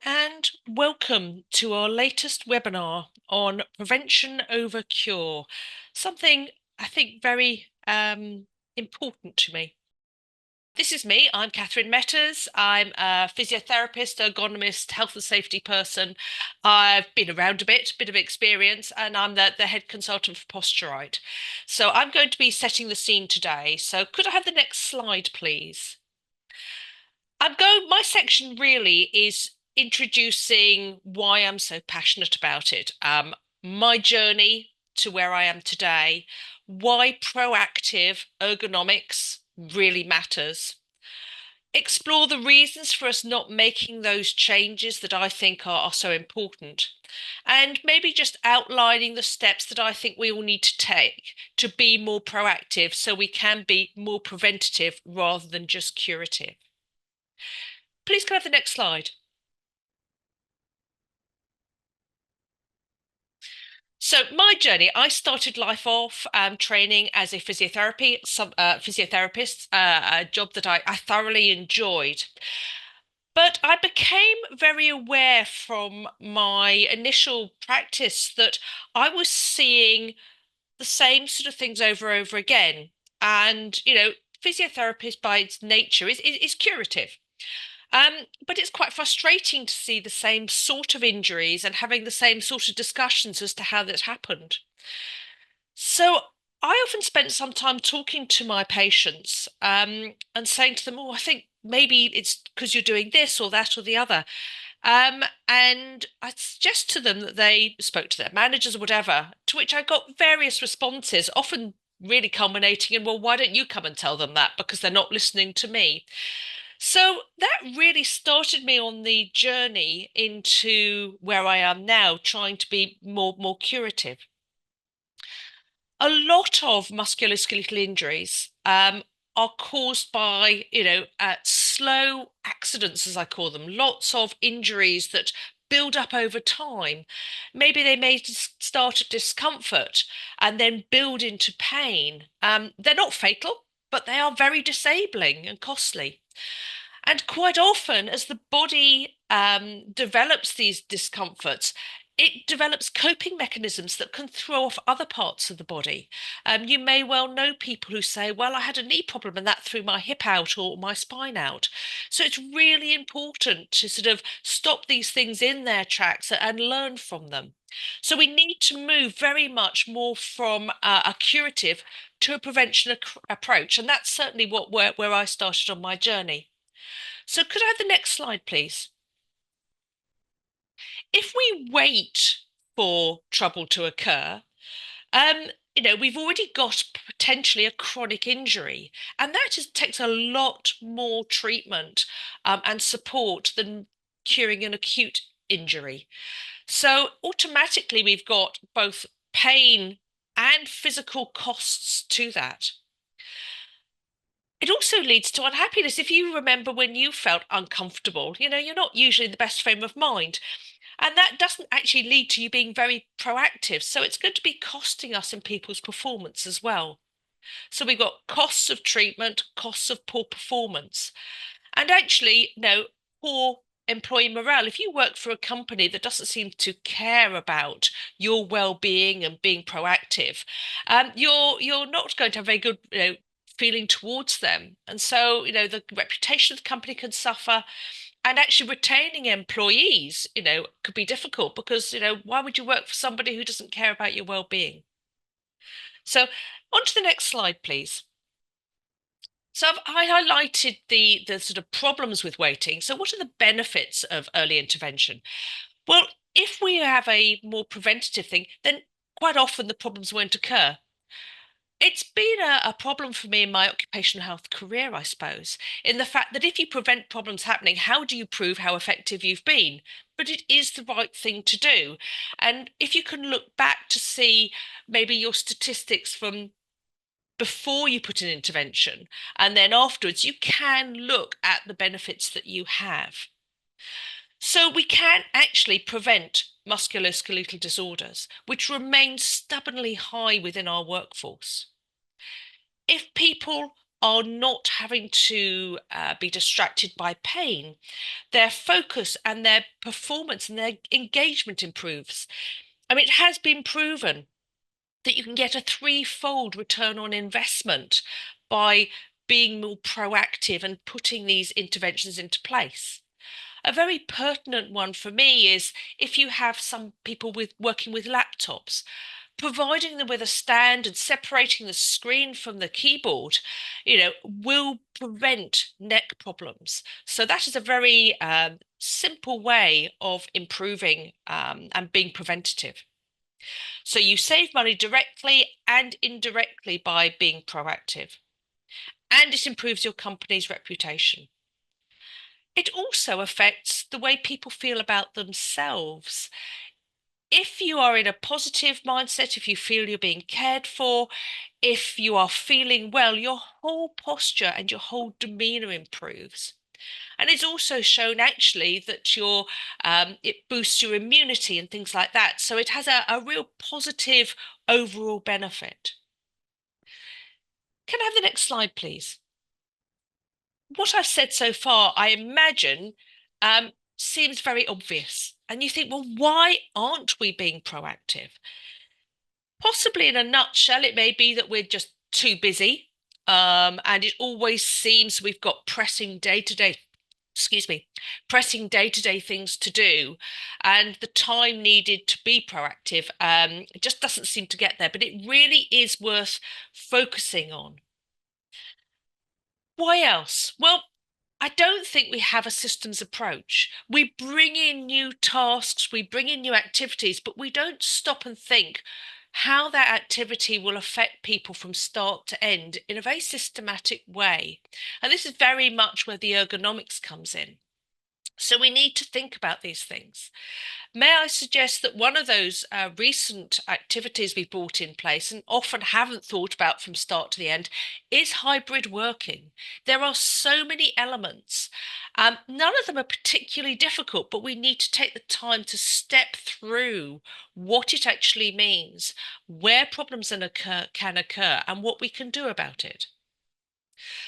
and welcome to our latest webinar on prevention over cure, something I think very important to me. This is me. I'm Katharine Metters. I'm a physiotherapist, ergonomist, health and safety person. I've been around a bit of experience, and I'm the head consultant for Posturite. So I'm going to be setting the scene today. So could I have the next slide, please? My section really is introducing why I'm so passionate about it. My journey to where I am today, why proactive ergonomics really matters. Explore the reasons for us not making those changes that I think are so important. And maybe just outlining the steps that I think we all need to take to be more proactive so we can be more preventative rather than just curative. Please can I have the next slide? So my journey, I started life off training as a physiotherapist, a job that I thoroughly enjoyed. But I became very aware from my initial practice that I was seeing the same sort of things over again. And, physiotherapy by its nature is curative. But it's quite frustrating to see the same sort of injuries and having the same sort of discussions as to how that happened. So I often spent some time talking to my patients and saying to them, "Oh, I think maybe it's because you're doing this or that or the other." And I suggest to them that they spoke to their managers or whatever, to which I got various responses, often really culminating in, "Well, why don't you come and tell them that? Because they're not listening to me." So that really started me on the journey into where I am now, trying to be more curative. A lot of musculoskeletal injuries are caused by, slow accidents, as I call them, lots of injuries that build up over time. Maybe they may start at discomfort and then build into pain. They're not fatal, but they are very disabling and costly. And quite often, as the body develops these discomforts, it develops coping mechanisms that can throw off other parts of the body. You may well know people who say, "Well, I had a knee problem and that threw my hip out or my spine out." So it's really important to sort of stop these things in their tracks and learn from them. So we need to move very much more from a curative to a prevention approach. And that's certainly where I started on my journey. So could I have the next slide, please? If we wait for trouble to occur, we've already got potentially a chronic injury, and takes a lot more treatment and support than curing an acute injury. So automatically, we've got both pain and physical costs to that. It also leads to unhappiness. If you remember when you felt uncomfortable, you're not usually in the best frame of mind. And that doesn't actually lead to you being very proactive. So it's going to be costing us in people's performance as well. So we've got costs of treatment, costs of poor performance. And actually, poor employee morale. If you work for a company that doesn't seem to care about your well-being and being proactive, you're not going to have very good, feeling towards them. And so, the reputation of the company can suffer. And actually retaining employees, could be difficult because, why would you work for somebody who doesn't care about your well-being? So on to the next slide, please. So I highlighted the sort of problems with waiting. So what are the benefits of early intervention? Well, if we have a more preventative thing, then quite often the problems won't occur. It's been a problem for me in my occupational health career, I suppose, in the fact that if you prevent problems happening, how do you prove how effective you've been? But it is the right thing to do. And if you can look back to see maybe your statistics from before you put an intervention and then afterwards, you can look at the benefits that you have. So we can actually prevent musculoskeletal disorders, which remain stubbornly high within our workforce. If people are not having to be distracted by pain. Their focus and their performance and their engagement improves. I mean, it has been proven that you can get a threefold return on investment by being more proactive and putting these interventions into place. A very pertinent one for me is if you have some people working with laptops, providing them with a stand and separating the screen from the keyboard, will prevent neck problems. So that is a very simple way of improving and being preventative. So you save money directly and indirectly by being proactive, and it improves your company's reputation. It also affects the way people feel about themselves. If you are in a positive mindset, if you feel you're being cared for, if you are feeling well, your whole posture and your whole demeanor improves. And it's also shown actually that it boosts your immunity and things like that. So it has a real positive overall benefit. Can I have the next slide, please? What I've said so far, I imagine, seems very obvious. And you think, well, why aren't we being proactive? Possibly in a nutshell, it may be that we're just too busy. And it always seems we've got pressing day-to-day, excuse me, pressing day-to-day things to do. And the time needed to be proactive it just doesn't seem to get there. But it really is worth focusing on. Why else? Well, I don't think we have a systems approach. We bring in new tasks, we bring in new activities, but we don't stop and think how that activity will affect people from start to end in a very systematic way. And this is very much where the ergonomics comes in. So we need to think about these things. May I suggest that one of those recent activities we brought in place and often haven't thought about from start to the end is hybrid working. There are so many elements. None of them are particularly difficult, but we need to take the time to step through what it actually means, where problems can occur, and what we can do about it.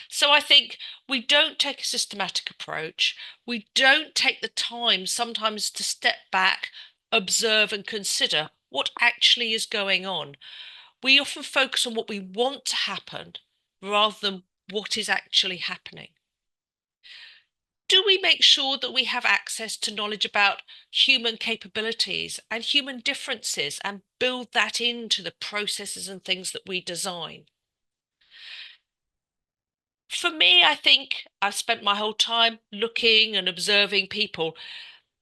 So I think we don't take a systematic approach. We don't take the time sometimes to step back, observe, and consider what actually is going on. We often focus on what we want to happen rather than what is actually happening. Do we make sure that we have access to knowledge about human capabilities and human differences and build that into the processes and things that we design? For me, I think I've spent my whole time looking and observing people.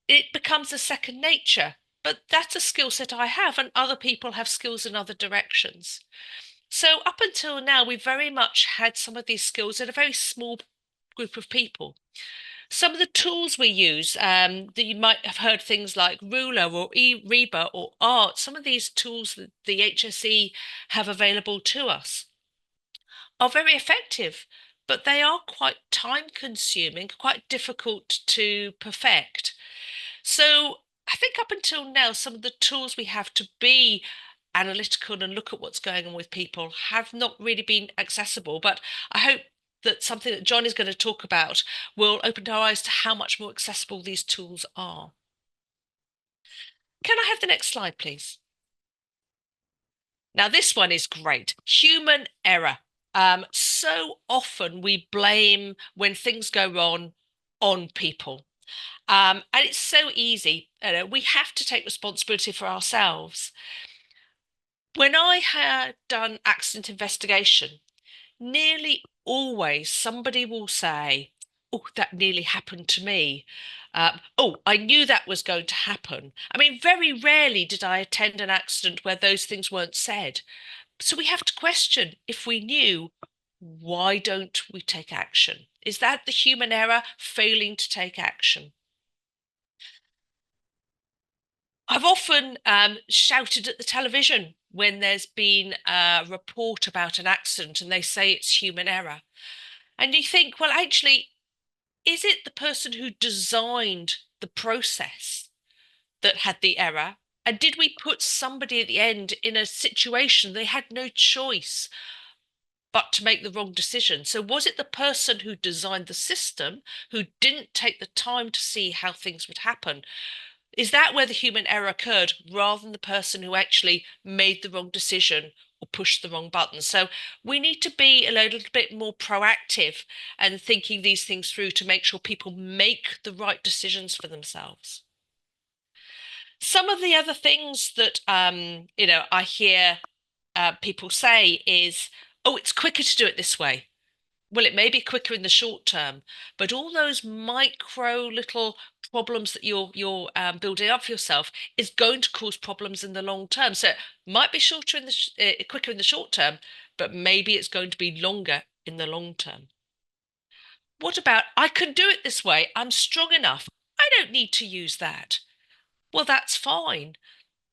It becomes a second nature, but that's a skill set I have, and other people have skills in other directions. So up until now, we've very much had some of these skills in a very small group of people. Some of the tools we use, that you might have heard things like Ruler or eReba or Art, some of these tools that the HSE have available to us are very effective, but they are quite time consuming, quite difficult to perfect. So I think up until now, some of the tools we have to be analytical and look at what's going on with people have not really been accessible. But I hope that something that Jon is going to talk about will open our eyes to how much more accessible these tools are. Can I have the next slide, please? Now, this one is great. Human error. So often we blame when things go wrong on people. And it's so easy. We have to take responsibility for ourselves. When I had done accident investigation, nearly always somebody will say, "Oh, that nearly happened to me." "Oh, I knew that was going to happen." I mean, very rarely did I attend an accident where those things weren't said. So we have to question, if we knew, why don't we take action? Is that the human error, failing to take action? I've often shouted at the television when there's been a report about an accident and they say it's human error. And you think, well, actually, is it the person who designed the process that had the error? And did we put somebody at the end in a situation they had no choice but to make the wrong decision. So was it the person who designed the system who didn't take the time to see how things would happen? Is that where the human error occurred rather than the person who actually made the wrong decision or pushed the wrong button? So we need to be a little bit more proactive and thinking these things through to make sure people make the right decisions for themselves. Some of the other things that I hear people say is, oh, it's quicker to do it this way. Well, it may be quicker in the short term, but all those micro little problems that you're building up for yourself is going to cause problems in the long term. So it might be shorter in the quicker in the short term, but maybe it's going to be longer in the long term. What about, I can do it this way. I'm strong enough. I don't need to use that. Well, that's fine.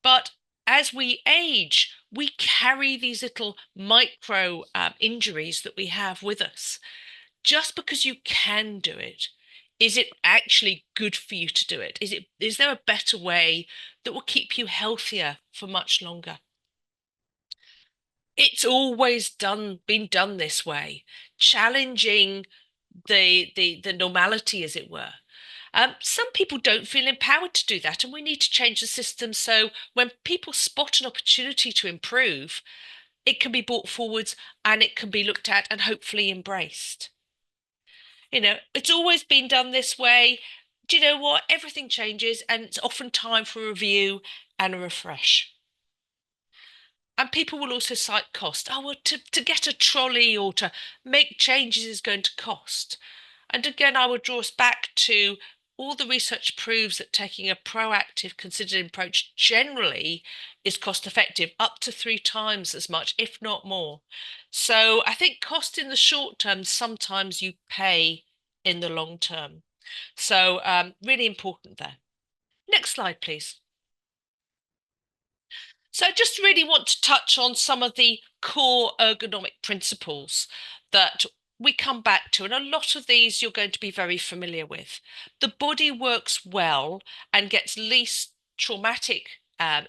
But as we age, we carry these little micro injuries that we have with us. Just because you can do it, is it actually good for you to do it? Is there a better way that will keep you healthier for much longer? It's always been done this way, challenging the normality, as it were. Some people don't feel empowered to do that, and we need to change the system so when people spot an opportunity to improve, it can be brought forwards and it can be looked at and hopefully embraced. It's always been done this way. Do you know what? Everything changes, and it's often time for a review and a refresh. And people will also cite cost. Oh, well, to get a trolley or to make changes is going to cost. And again, I would draw us back to all the research proves that taking a proactive, considered approach generally is cost effective, up to 3 times as much, if not more. So I think cost in the short term, sometimes you pay in the long term. So really important there. Next slide, please. So I just really want to touch on some of the core ergonomic principles that we come back to. And a lot of these you're going to be very familiar with. The body works well and gets least traumatic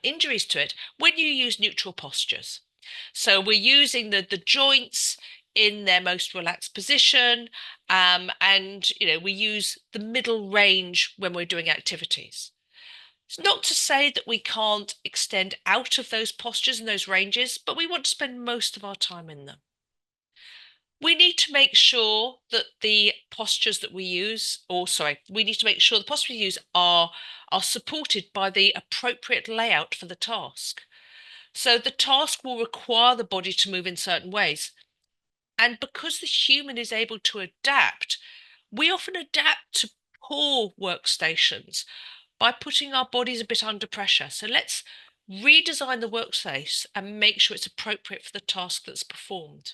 injuries to it when you use neutral postures. So we're using the joints in their most relaxed position, and we use the middle range when we're doing activities. It's not to say that we can't extend out of those postures and those ranges, but we want to spend most of our time in them. We need to make sure that the postures that we use, we need to make sure the postures we use are supported by the appropriate layout for the task. So the task will require the body to move in certain ways. And because the human is able to adapt, we often adapt to poor workstations by putting our bodies a bit under pressure. So let's redesign the workspace and make sure it's appropriate for the task that's performed.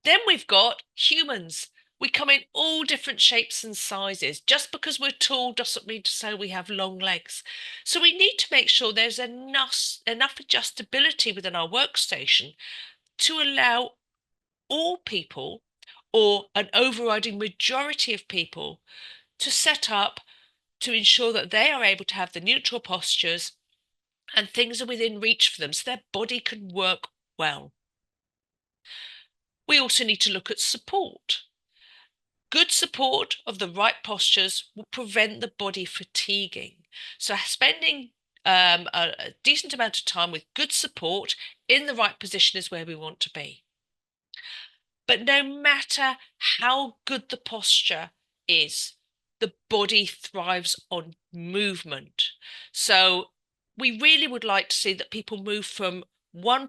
Then we've got humans. We come in all different shapes and sizes. Just because we're tall doesn't mean to say we have long legs. So we need to make sure there's enough adjustability within our workstation to allow all people, or an overriding majority of people, to set up to ensure that they are able to have the neutral postures and things are within reach for them so their body can work well. We also need to look at support. Good support of the right postures will prevent the body fatiguing. So spending a decent amount of time with good support in the right position is where we want to be. But no matter how good the posture is, the body thrives on movement. So we really would like to see that people move from one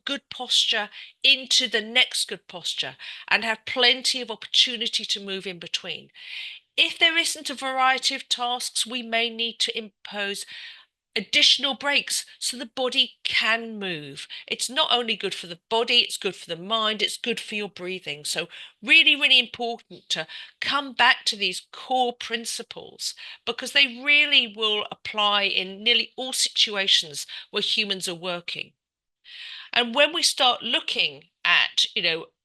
good posture into the next good posture and have plenty of opportunity to move in between. If there isn't a variety of tasks, we may need to impose additional breaks so the body can move. It's not only good for the body, it's good for the mind, it's good for your breathing. So really, really important to come back to these core principles because they really will apply in nearly all situations where humans are working. And when we start looking at,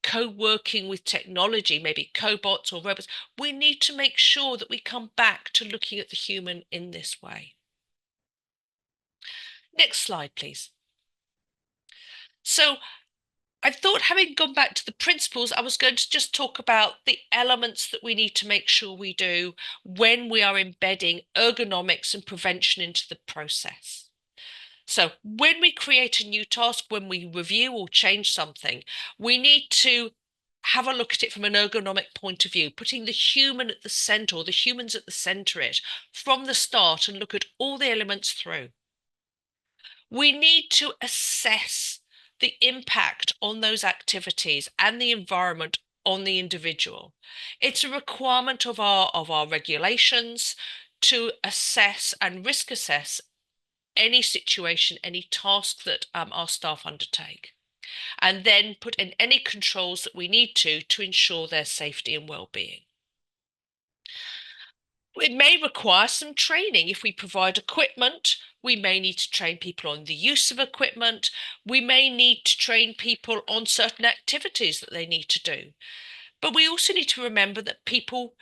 co-working with technology, maybe cobots or robots, we need to make sure that we come back to looking at the human in this way. Next slide, please. So I thought, having gone back to the principles, I was going to just talk about the elements that we need to make sure we do when we are embedding ergonomics and prevention into the process. So when we create a new task, when we review or change something, we need to have a look at it from an ergonomic point of view, putting the human at the center, or the humans at the center of it from the start, and look at all the elements through. We need to assess the impact on those activities and the environment on the individual. It's a requirement of our regulations to assess and risk assess any situation, any task that our staff undertake, and then put in any controls that we need to ensure their safety and well-being. It may require some training. If we provide equipment, we may need to train people on the use of equipment. We may need to train people on certain activities that they need to do. But we also need to remember that people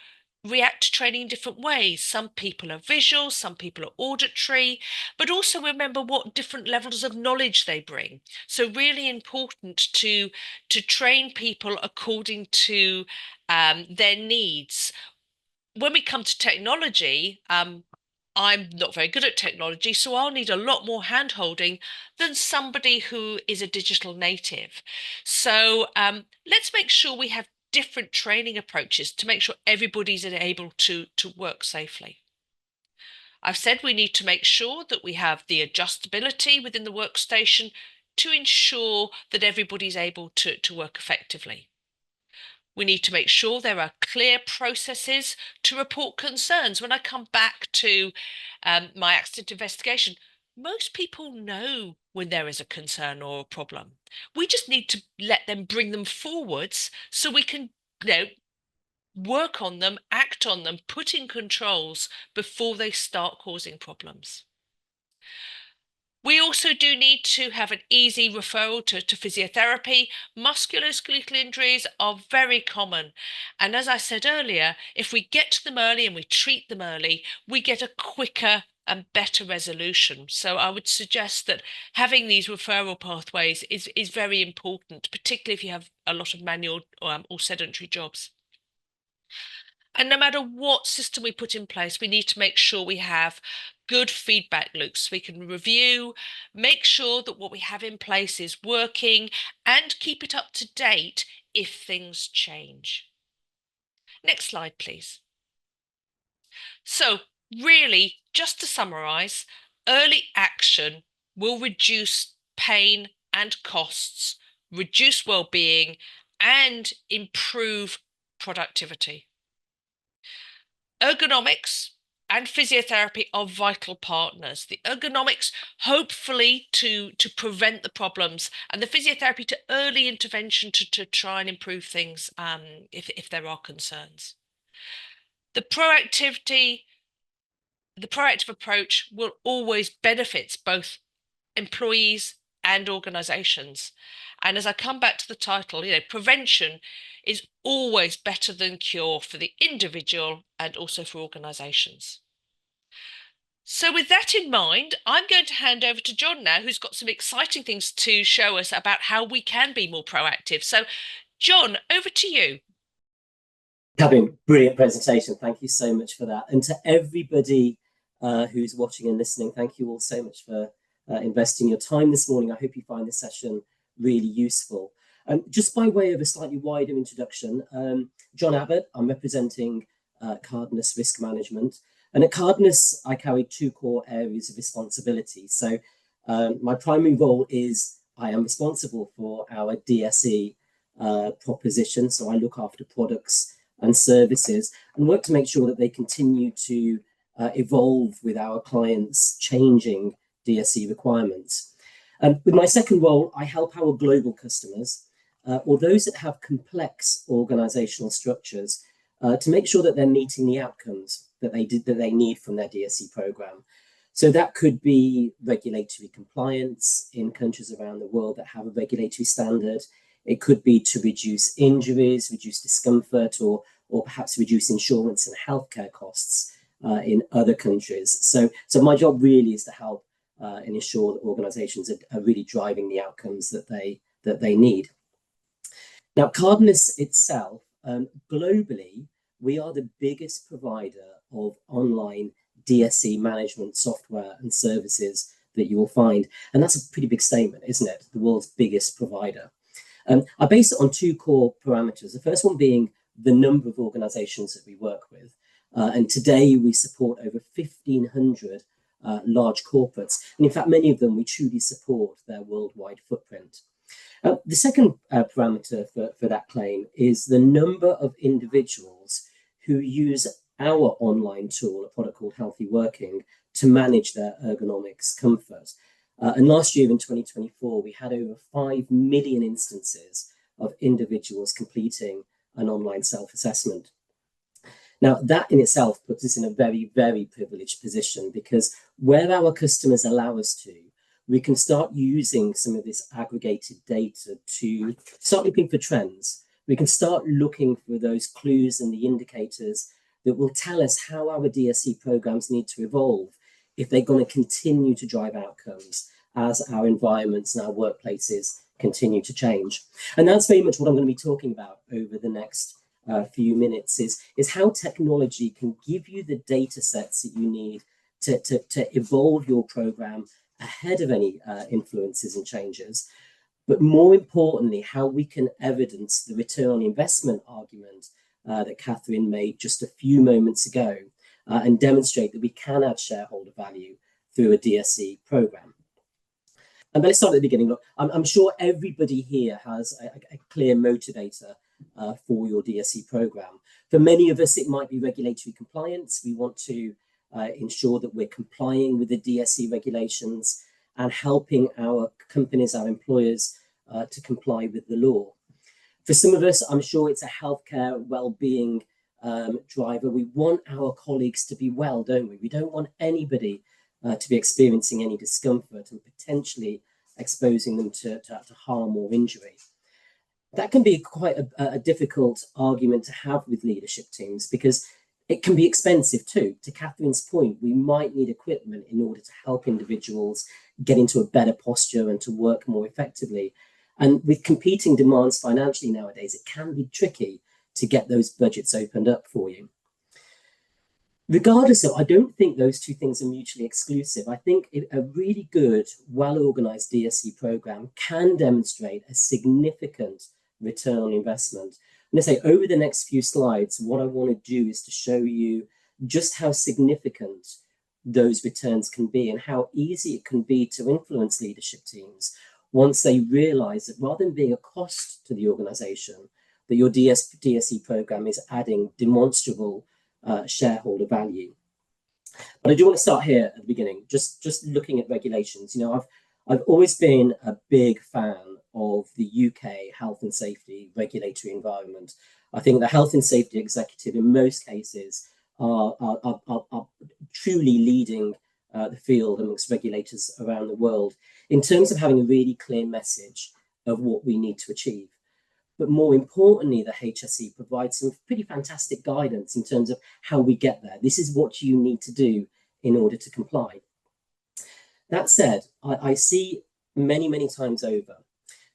react to training in different ways. Some people are visual, some people are auditory, but also remember what different levels of knowledge they bring. So really important to train people according to their needs. When we come to technology, I'm not very good at technology, so I'll need a lot more hand-holding than somebody who is a digital native. So let's make sure we have different training approaches to make sure everybody's able to work safely. I've said we need to make sure that we have the adjustability within the workstation to ensure that everybody's able to work effectively. We need to make sure there are clear processes to report concerns. When I come back to my accident investigation, most people know when there is a concern or a problem. We just need to let them bring them forwards so we can, work on them, act on them, put in controls before they start causing problems. We also do need to have an easy referral to physiotherapy. Musculoskeletal injuries are very common. And as I said earlier, if we get to them early and we treat them early, we get a quicker and better resolution. So I would suggest that having these referral pathways is very important, particularly if you have a lot of manual or sedentary jobs. And no matter what system we put in place, we need to make sure we have good feedback loops so we can review, make sure that what we have in place is working, and keep it up to date if things change. Next slide, please. So really, just to summarize, early action will reduce pain and costs, reduce well-being, and improve productivity. Ergonomics and physiotherapy are vital partners. The ergonomics, hopefully, to prevent the problems, and the physiotherapy to early intervention to try and improve things if there are concerns. The proactive approach will always benefit both employees and organizations. And as I come back to the title, prevention is always better than cure for the individual and also for organizations. So with that in mind, I'm going to hand over to Jon now, who's got some exciting things to show us about how we can be more proactive. So Jon, over to you. Katharine, brilliant presentation. Thank you so much for that. And to everybody who's watching and listening, thank you all so much for investing your time this morning. I hope you find this session really useful. Just by way of a slightly wider introduction, Jon Abbott, I'm representing Cardinus Risk Management. And at Cardinus, I carry two core areas of responsibility. So my primary role is I am responsible for our DSE proposition. So I look after products and services and work to make sure that they continue to evolve with our clients' changing DSE requirements. With my second role, I help our global customers or those that have complex organizational structures to make sure that they're meeting the outcomes that they need from their DSE program. So that could be regulatory compliance in countries around the world that have a regulatory standard. It could be to reduce injuries, reduce discomfort, or perhaps reduce insurance and healthcare costs in other countries. So my job really is to help and ensure that organizations are really driving the outcomes that they need. Now, Cardinus itself, globally, we are the biggest provider of online DSE management software and services that you will find. And that's a pretty big statement, isn't it? The world's biggest provider. I base it on two core parameters. The first one being the number of organizations that we work with. And today we support over 1,500 large corporates. And in fact, many of them we truly support their worldwide footprint. The second parameter for that claim is the number of individuals who use our online tool, a product called Healthy Working, to manage their ergonomics comfort. And last year in 2024, we had over 5 million instances of individuals completing an online self-assessment. Now, that in itself puts us in a very, very privileged position, because where our customers allow us to, we can start using some of this aggregated data to start looking for trends. We can start looking for those clues and the indicators that will tell us how our DSE programs need to evolve if they're going to continue to drive outcomes as our environments and our workplaces continue to change. And that's very much what I'm going to be talking about over the next few minutes, is how technology can give you the data sets that you need to evolve your program ahead of any influences and changes, but more importantly, how we can evidence the return on investment argument that Katharine made just a few moments ago, and demonstrate that we can add shareholder value through a DSE program. And let's start at the beginning. Look, I'm sure everybody here has a clear motivator for your DSE program. For many of us, it might be regulatory compliance. We want to ensure that we're complying with the DSE regulations and helping our companies, our employers, to comply with the law. For some of us, I'm sure it's a healthcare well-being driver. We want our colleagues to be well, don't we? We don't want anybody to be experiencing any discomfort and potentially exposing them to harm or injury. That can be quite a difficult argument to have with leadership teams, because it can be expensive too. To Katharine's point, we might need equipment in order to help individuals get into a better posture and to work more effectively. And with competing demands financially nowadays, it can be tricky to get those budgets opened up for you. Regardless of, I don't think those two things are mutually exclusive. I think a really good, well-organized DSE program can demonstrate a significant return on investment. I'm going to say over the next few slides, what I want to do is to show you just how significant those returns can be and how easy it can be to influence leadership teams once they realize that rather than being a cost to the organization, that your DSE program is adding demonstrable shareholder value. But I do want to start here at the beginning, just looking at regulations. You know, I've always been a big fan of the UK health and safety regulatory environment. I think the health and safety executive in most cases are truly leading the field amongst regulators around the world in terms of having a really clear message of what we need to achieve. But more importantly, the HSE provides some pretty fantastic guidance in terms of how we get there. This is what you need to do in order to comply. That said, I see many times over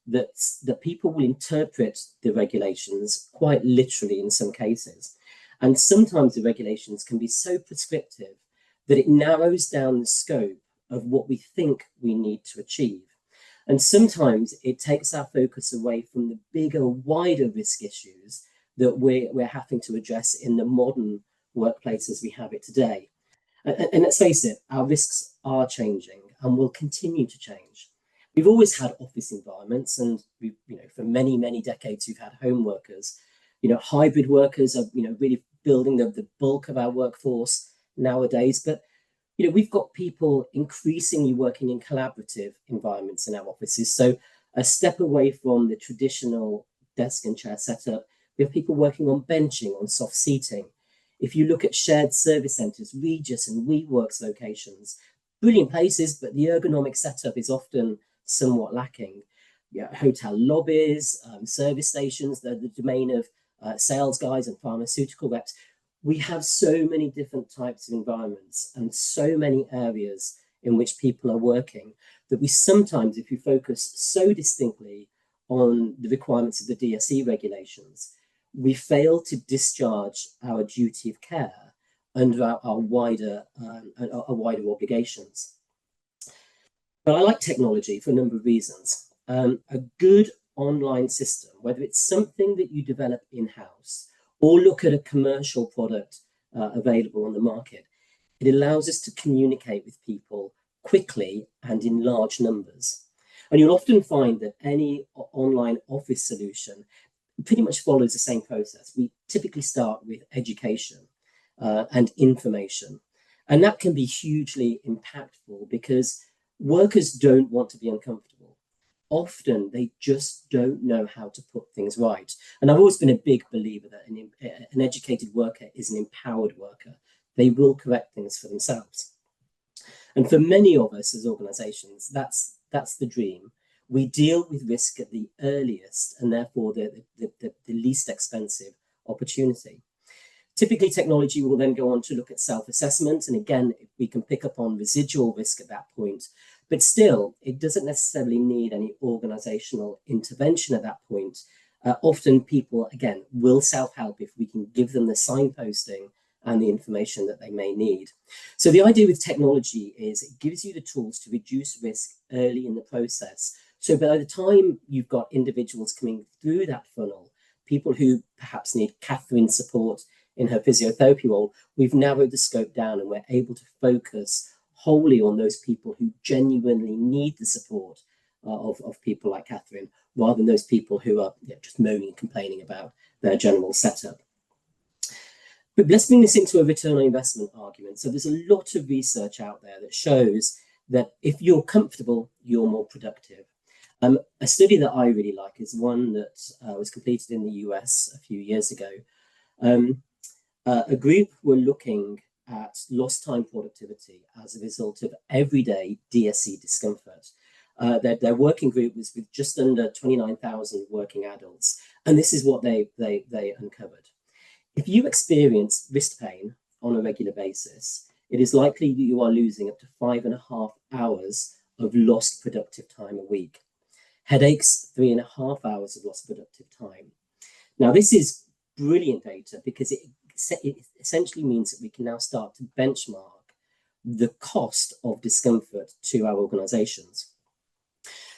that people will interpret the regulations quite literally in some cases. And sometimes the regulations can be so prescriptive that it narrows down the scope of what we think we need to achieve. And sometimes it takes our focus away from the bigger, wider risk issues that we're having to address in the modern workplace as we have it today. And let's face it, our risks are changing and will continue to change. We've always had office environments, and for many decades we've had home workers. Hybrid workers are really building the bulk of our workforce nowadays. But we've got people increasingly working in collaborative environments in our offices. So a step away from the traditional desk and chair setup, we have people working on benching, on soft seating. If you look at shared service centres, Regis and WeWorks locations, brilliant places, but the ergonomic setup is often somewhat lacking. Hotel lobbies, service stations, the domain of sales guys and pharmaceutical reps. We have so many different types of environments and so many areas in which people are working that we sometimes, if you focus so distinctly on the requirements of the DSE regulations, we fail to discharge our duty of care under our wider obligations. But I like technology for a number of reasons. A good online system, whether it's something that you develop in-house or look at a commercial product available on the market, it allows us to communicate with people quickly and in large numbers. And you'll often find that any online office solution pretty much follows the same process. We typically start with education and information. And that can be hugely impactful because workers don't want to be uncomfortable. Often they just don't know how to put things right. And I've always been a big believer that an educated worker is an empowered worker. They will correct things for themselves. And for many of us as organizations, that's the dream. We deal with risk at the earliest and therefore the least expensive opportunity. Typically, technology will then go on to look at self-assessment. And again, we can pick up on residual risk at that point. But still, it doesn't necessarily need any organizational intervention at that point. Often people, again, will self-help if we can give them the signposting and the information that they may need. So the idea with technology is it gives you the tools to reduce risk early in the process. So by the time you've got individuals coming through that funnel, people who perhaps need Katharine's support in her physiotherapy role, we've narrowed the scope down and we're able to focus wholly on those people who genuinely need the support of people like Katharine, rather than those people who are just moaning and complaining about their general setup. But let's bring this into a return on investment argument. So there's a lot of research out there that shows that if you're comfortable, you're more productive. A study that I really like is one that was completed in the US a few years ago. A group were looking at lost time productivity as a result of everyday DSE discomfort. Their working group was with just under 29,000 working adults. And this is what they uncovered. If you experience wrist pain on a regular basis, it is likely that you are losing up to 5.5 hours of lost productive time a week. Headaches, 3.5 hours of lost productive time. Now, this is brilliant data because it essentially means that we can now start to benchmark the cost of discomfort to our organizations.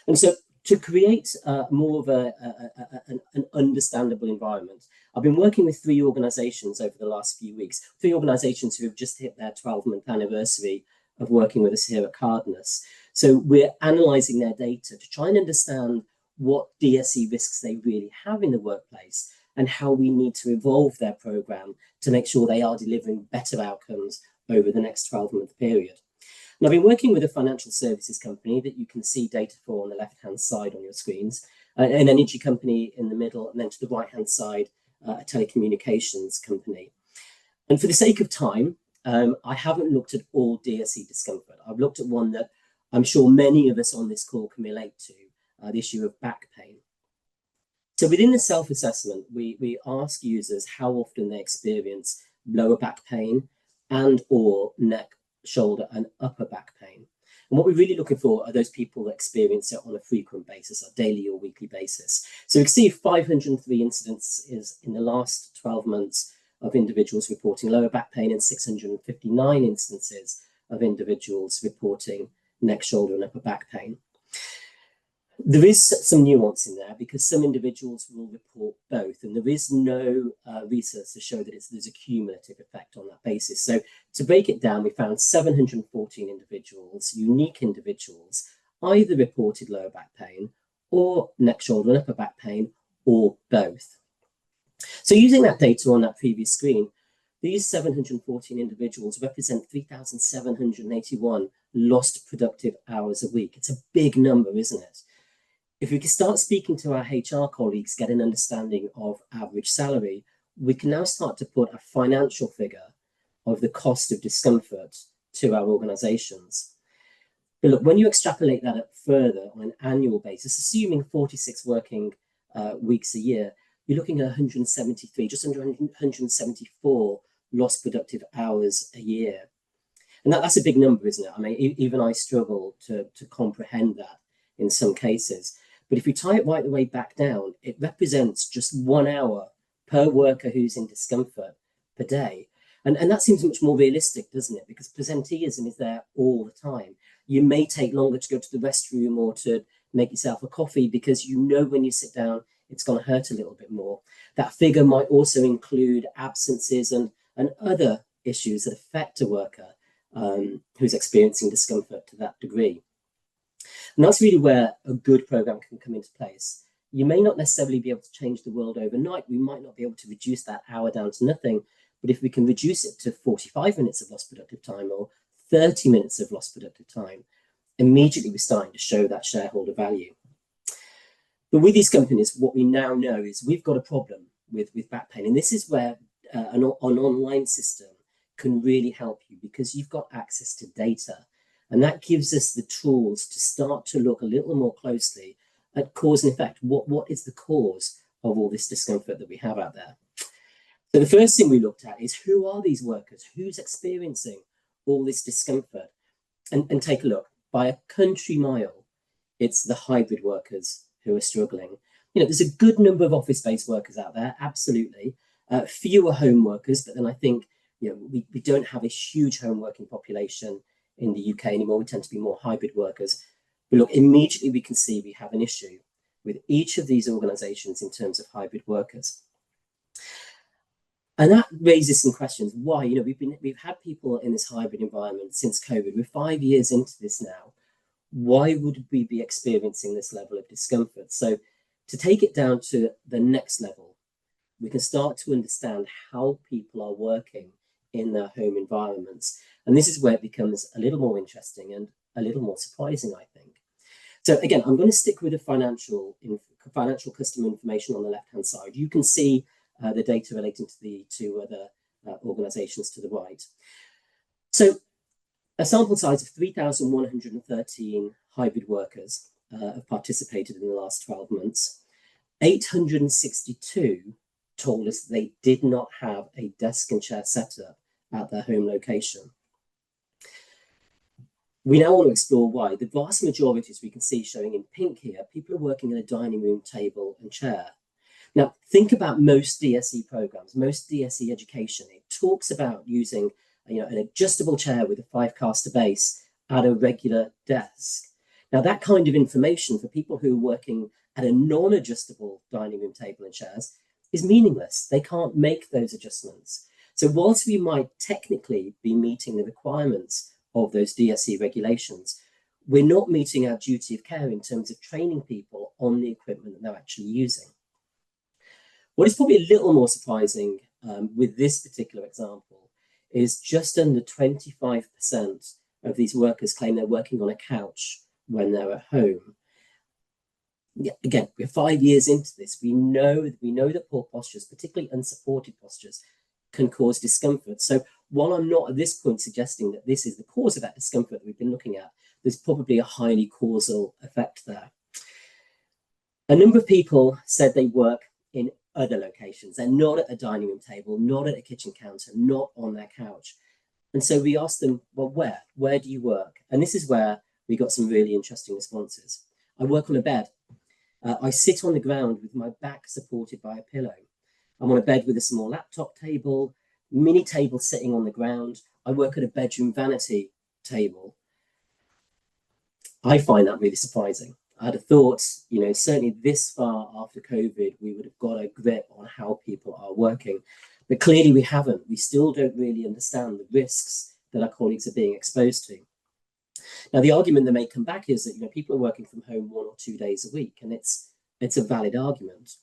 And so to create more of an understandable environment, I've been working with 3 organizations over the last few weeks, 3 organizations who have just hit their 12-month anniversary of working with us here at Cardinus. So we're analyzing their data to try and understand what DSE risks they really have in the workplace and how we need to evolve their program to make sure they are delivering better outcomes over the next 12-month period. And I've been working with a financial services company that you can see data for on the left-hand side on your screens, an energy company in the middle, and then to the right-hand side, a telecommunications company. And for the sake of time, I haven't looked at all DSE discomfort. I've looked at one that I'm sure many of us on this call can relate to, the issue of back pain. So within the self-assessment, we ask users how often they experience lower back pain and or neck, shoulder and upper back pain. And what we're really looking for are those people that experience it on a frequent basis, a daily or weekly basis. So we can see 503 incidents is in the last 12 months of individuals reporting lower back pain and 659 instances of individuals reporting neck, shoulder and upper back pain. There is some nuance in there because some individuals will report both, and there is no research to show that there's a cumulative effect on that basis. So to break it down, we found 714 individuals, unique individuals, either reported lower back pain or neck, shoulder and upper back pain, or both. So using that data on that previous screen, these 714 individuals represent 3,781 lost productive hours a week. It's a big number, isn't it? If we can start speaking to our HR colleagues, get an understanding of average salary, we can now start to put a financial figure of the cost of discomfort to our organizations. But look, when you extrapolate that up further on an annual basis, assuming 46 working weeks a year, you're looking at 173, just under 174 lost productive hours a year. And that's a big number, isn't it? I mean, even I struggle to comprehend that in some cases. But if we tie it right the way back down, it represents just 1 hour per worker who's in discomfort per day. And that seems much more realistic, doesn't it? Because presenteeism is there all the time. You may take longer to go to the restroom or to make yourself a coffee because you know when you sit down, it's going to hurt a little bit more. That figure might also include absences and other issues that affect a worker who's experiencing discomfort to that degree. And that's really where a good program can come into place. You may not necessarily be able to change the world overnight. We might not be able to reduce that hour down to nothing, but if we can reduce it to 45 minutes of lost productive time or 30 minutes of lost productive time, immediately we're starting to show that shareholder value. But with these companies, what we now know is we've got a problem with back pain. And this is where an online system can really help you, because you've got access to data. And that gives us the tools to start to look a little more closely at cause and effect. What is the cause of all this discomfort that we have out there? So the first thing we looked at is, who are these workers? Who's experiencing all this discomfort? And take a look. By a country mile, it's the hybrid workers who are struggling. There's a good number of office-based workers out there, absolutely. Fewer home workers, but then I think we don't have a huge home working population in the UK anymore. We tend to be more hybrid workers. But look, immediately we can see we have an issue with each of these organizations in terms of hybrid workers. And that raises some questions. Why? We've had people in this hybrid environment since COVID. We're 5 years into this now. Why would we be experiencing this level of discomfort? So to take it down to the next level, we can start to understand how people are working in their home environments. And this is where it becomes a little more interesting and a little more surprising, I think. So again, I'm going to stick with the financial customer information on the left-hand side. You can see the data relating to the two other organizations to the right. So a sample size of 3,113 hybrid workers have participated in the last 12 months. 862 told us they did not have a desk and chair setup at their home location. We now want to explore why. The vast majority, as we can see showing in pink here, people are working in a dining room table and chair. Now, think about most DSE programs, most DSE education. It talks about using an adjustable chair with a 5-caster base at a regular desk. Now, that kind of information for people who are working at a non-adjustable dining room table and chairs is meaningless. They can't make those adjustments. So whilst we might technically be meeting the requirements of those DSE regulations, we're not meeting our duty of care in terms of training people on the equipment that they're actually using. What is probably a little more surprising with this particular example is just under 25% of these workers claim they're working on a couch when they're at home. Yeah, again, we're 5 years into this. We know that poor postures, particularly unsupported postures, can cause discomfort. So while I'm not at this point suggesting that this is the cause of that discomfort that we've been looking at, there's probably a highly causal effect there. A number of people said they work in other locations. They're not at a dining room table, not at a kitchen counter, not on their couch. And so we asked them, well, where do you work? And this is where we got some really interesting responses. I work on a bed. I sit on the ground with my back supported by a pillow. I'm on a bed with a small laptop table, mini table sitting on the ground. I work at a bedroom vanity table. I find that really surprising. I'd have thought, certainly this far after COVID, we would have got a grip on how people are working. But clearly we haven't. We still don't really understand the risks that our colleagues are being exposed to. Now, the argument that may come back is that people are working from home 1 or 2 days a week, and it's a valid argument.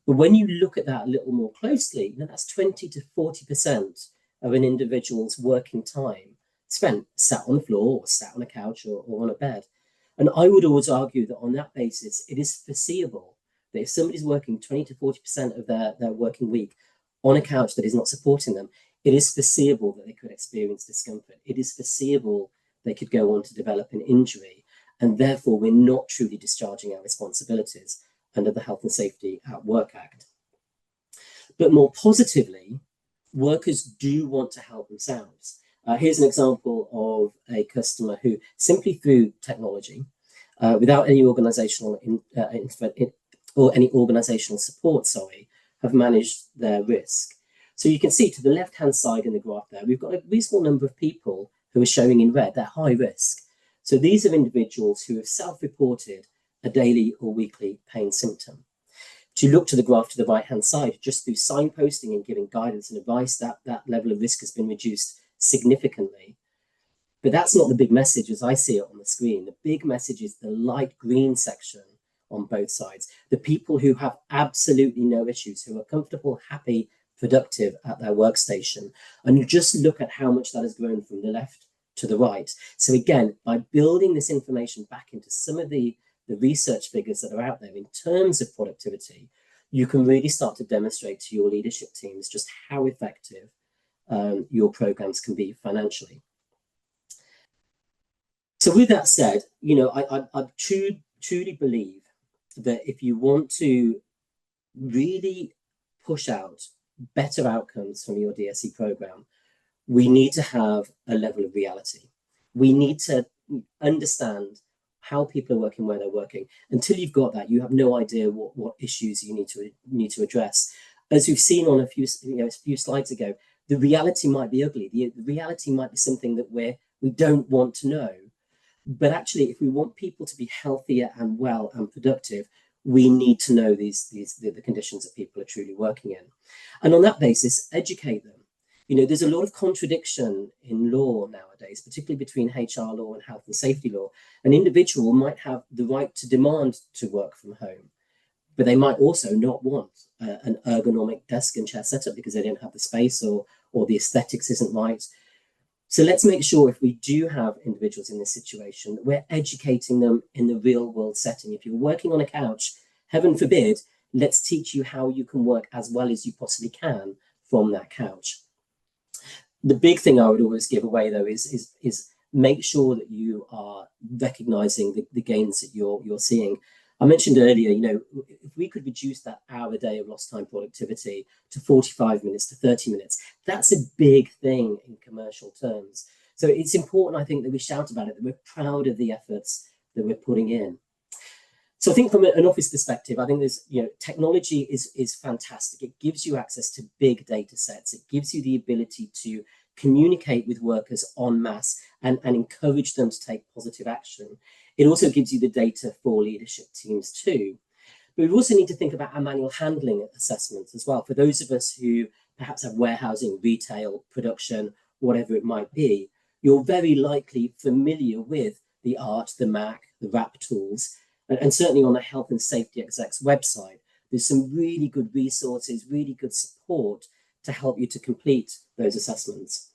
But when you look at that a little more closely, that's 20 to 40% of an individual's working time spent sat on the floor or sat on a couch or on a bed. And I would always argue that on that basis, it is foreseeable that if somebody's working 20 to 40% of their working week on a couch that is not supporting them, it is foreseeable that they could experience discomfort. It is foreseeable they could go on to develop an injury. And therefore, we're not truly discharging our responsibilities under the Health and Safety at Work Act. But more positively, workers do want to help themselves. Here's an example of a customer who simply through technology without any organizational or any organizational support, have managed their risk. So you can see to the left-hand side in the graph there, we've got a reasonable number of people who are showing in red, they're high risk. So these are individuals who have self-reported a daily or weekly pain symptom. To look to the graph to the right-hand side, just through signposting and giving guidance and advice, that level of risk has been reduced significantly. But that's not the big message as I see it on the screen. The big message is the light green section on both sides. The people who have absolutely no issues, who are comfortable, happy, productive at their workstation. And you just look at how much that has grown from the left to the right. So again, by building this information back into some of the research figures that are out there in terms of productivity, you can really start to demonstrate to your leadership teams just how effective your programs can be financially. So with that said, I truly believe that if you want to really push out better outcomes from your DSE program, we need to have a level of reality. We need to understand how people are working, where they're working. Until you've got that, you have no idea what issues you need to address. As we've seen on a few slides ago, the reality might be ugly. The reality might be something that we don't want to know. But actually, if we want people to be healthier and well and productive, we need to know the conditions that people are truly working in. And on that basis, educate them. There's a lot of contradiction in law nowadays, particularly between HR law and health and safety law. An individual might have the right to demand to work from home, but they might also not want an ergonomic desk and chair setup because they don't have the space or the aesthetics isn't right. So let's make sure if we do have individuals in this situation, that we're educating them in the real world setting. If you're working on a couch, heaven forbid, let's teach you how you can work as well as you possibly can from that couch. The big thing I would always give away though is make sure that you are recognizing the gains that you're seeing. I mentioned earlier, if we could reduce that hour a day of lost time productivity to 45 minutes to 30 minutes, that's a big thing in commercial terms. So it's important, I think, that we shout about it, that we're proud of the efforts that we're putting in. So I think from an office perspective, I think there's, technology is fantastic. It gives you access to big data sets. It gives you the ability to communicate with workers en masse and encourage them to take positive action. It also gives you the data for leadership teams too. But we also need to think about our manual handling assessments as well. For those of us who perhaps have warehousing, retail, production, whatever it might be, you're very likely familiar with the ART, the MAC, the RAP tools, and certainly on the Health and Safety Exec's website, there's some really good resources, really good support to help you to complete those assessments.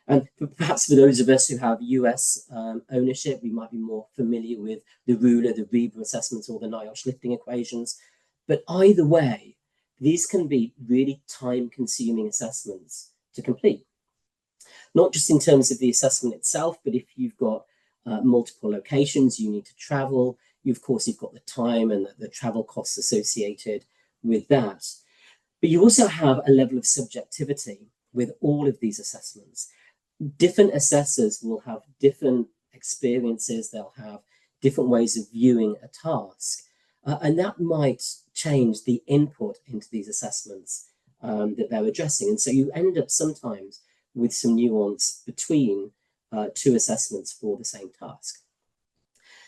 And perhaps for those of us who have US ownership, we might be more familiar with the ruler, the Reba assessments, or the NIOSH lifting equations. But either way, these can be really time-consuming assessments to complete. Not just in terms of the assessment itself, but if you've got multiple locations, you need to travel, of course, you've got the time and the travel costs associated with that. But you also have a level of subjectivity with all of these assessments. Different assessors will have different experiences, they'll have different ways of viewing a task, and that might change the input into these assessments that they're addressing. And so you end up sometimes with some nuance between two assessments for the same task.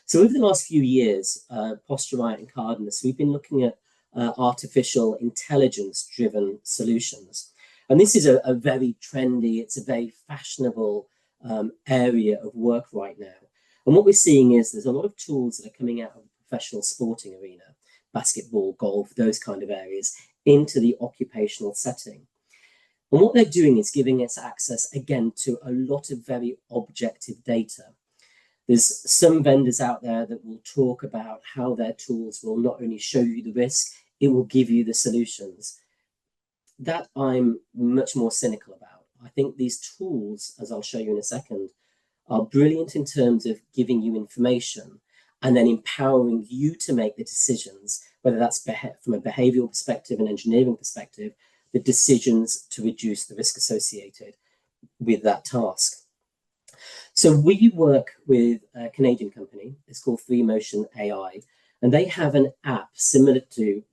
So over the last few years, Posturite and Cardinus, we've been looking at artificial intelligence-driven solutions. And this is a very trendy, it's a very fashionable area of work right now. And what we're seeing is there's a lot of tools that are coming out of the professional sporting arena, basketball, golf, those kind of areas, into the occupational setting. And what they're doing is giving us access, again, to a lot of very objective data. There's some vendors out there that will talk about how their tools will not only show you the risk, it will give you the solutions. That I'm much more cynical about. I think these tools, as I'll show you in a second, are brilliant in terms of giving you information and then empowering you to make the decisions, whether that's from a behavioral perspective, an engineering perspective, the decisions to reduce the risk associated with that task. So we work with a Canadian company. It's called Free Motion AI, and they have an app similar to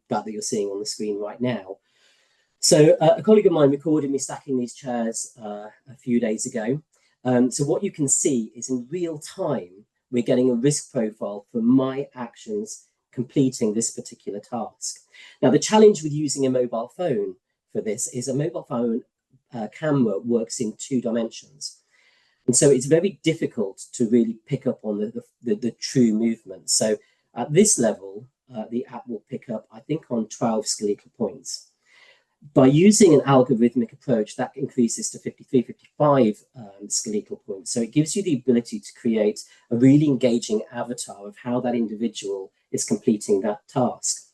that you're seeing on the screen right now. So a colleague of mine recorded me stacking these chairs a few days ago. So what you can see is in real time, we're getting a risk profile for my actions completing this particular task. Now, the challenge with using a mobile phone for this is a mobile phone camera works in 2 dimensions. And so it's very difficult to really pick up on the true movement. So at this level, the app will pick up, I think, on 12 skeletal points. By using an algorithmic approach, that increases to 53, 55 skeletal points. So it gives you the ability to create a really engaging avatar of how that individual is completing that task.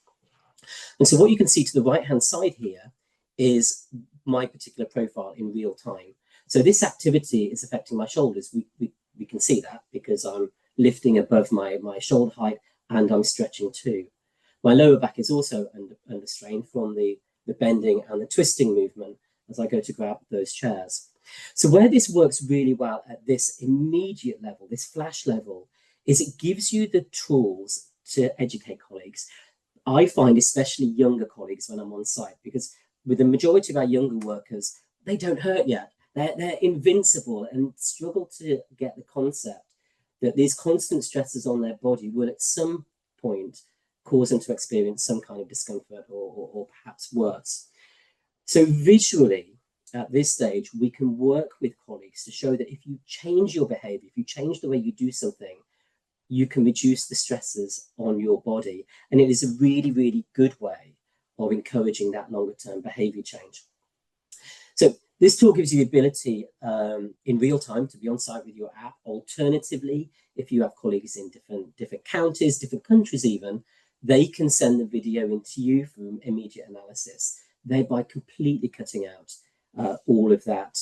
And so what you can see to the right-hand side here is my particular profile in real time. So this activity is affecting my shoulders. We can see that because I'm lifting above my shoulder height and I'm stretching too. My lower back is also under strain from the bending and the twisting movement as I go to grab those chairs. So where this works really well at this immediate level, this flash level, is it gives you the tools to educate colleagues. I find especially younger colleagues when I'm on site, because with the majority of our younger workers, they don't hurt yet. They're invincible and struggle to get the concept that these constant stresses on their body will at some point cause them to experience some kind of discomfort or perhaps worse. So visually, at this stage, we can work with colleagues to show that if you change your behavior, if you change the way you do something, you can reduce the stresses on your body. And it is a really, really good way of encouraging that longer term behavior change. So this tool gives you the ability in real time to be on site with your app. Alternatively, if you have colleagues in different counties, different countries even, they can send the video into you for immediate analysis, thereby completely cutting out all of that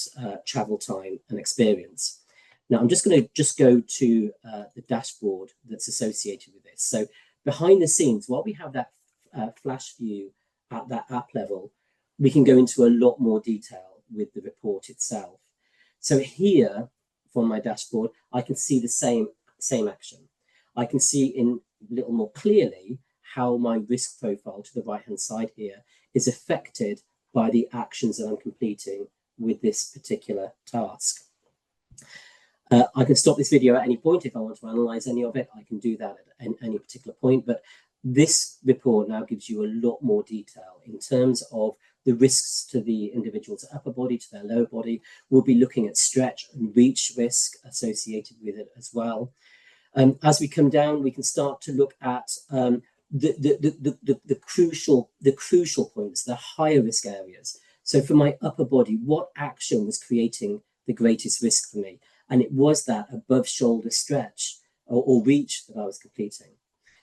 travel time and experience. Now, I'm just going to go to the dashboard that's associated with this. So behind the scenes, while we have that flash view at that app level, we can go into a lot more detail with the report itself. So here, from my dashboard, I can see the same action. I can see in a little more clearly how my risk profile to the right-hand side here is affected by the actions that I'm completing with this particular task. I can stop this video at any point if I want to analyze any of it. I can do that at any particular point, but this report now gives you a lot more detail in terms of the risks to the individual's upper body, to their lower body. We'll be looking at stretch and reach risk associated with it as well. As we come down, we can start to look at the crucial points, the higher risk areas. So for my upper body, what action was creating the greatest risk for me? And it was that above shoulder stretch or reach that I was completing.